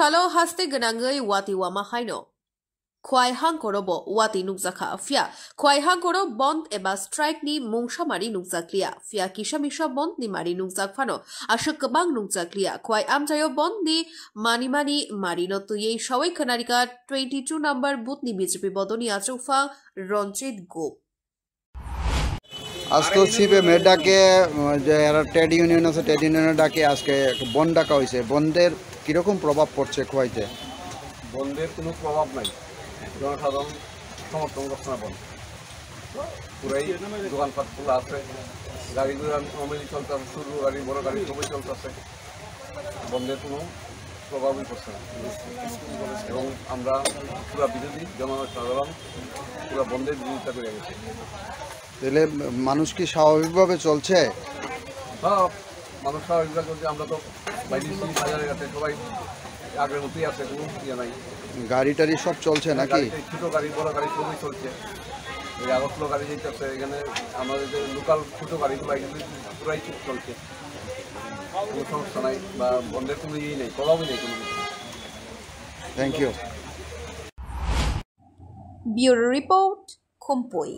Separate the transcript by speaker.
Speaker 1: Salo haste ganangay wati wama haino. Kwai hangkorobo wati nukzakha fia. Kwai hangkoro bond eba strike ni mungsha mari nukzaklia. Fia kisha misha bond ni mari nukzak fano. Ashok kabang nukzaklia. Kwai amjayo bond ni mani mari no tuye shawai kanarika 22 number booth ni BJP bodoni achufa Ronjit Gop.
Speaker 2: आज तो सीपे में डाके trade union আছে trade ইউনিয়নের ডাকে আজকে বন্ধ ডাকা হয়েছে বন্ধের কিরকম প্রভাব পড়ছে খোয়াইতে
Speaker 3: বন্ধের কোনো প্রভাব নাই জনসাধারণ সমর্থন করছে না বন্ধ পুরাই দোকানপাট খোলা আছে গাড়ি ঘোড়া নর্মালি চলতেছে ছোট গাড়ি বড় গাড়ি সবই চলতেছে বন্ধের কোনো প্রভাবই পড়ছে না এবং আমরা পুরা বিরোধী জনসাধারণ পুরা বন্ধের বিরোধিতা করে গেছি
Speaker 2: তাহলে মানুষ কি স্বাভাবিকভাবে চলছে
Speaker 3: হ্যাঁ মানুষ স্বাভাবিকভাবে চলছে আমরা তো বাইরে বাজারের কাছে সবাই আগের মতোই আছে কোনো ইয়ে নাই
Speaker 2: গাড়ি টাড়ি সব চলছে নাকি
Speaker 3: ছোটো গাড়ি বড় গাড়ি সবই চলছে এই আগরতলা গাড়ি যেতে এখানে আমাদের যে লোকাল ছোটো গাড়িগুলো এখানে পুরাই চলছে কোনো সমস্যা নাই বা বন্ধের কোনো ইয়ে নেই প্রভাবই নেই কোনো কিছু
Speaker 2: thank you
Speaker 1: Bureau Report, Kumpoi.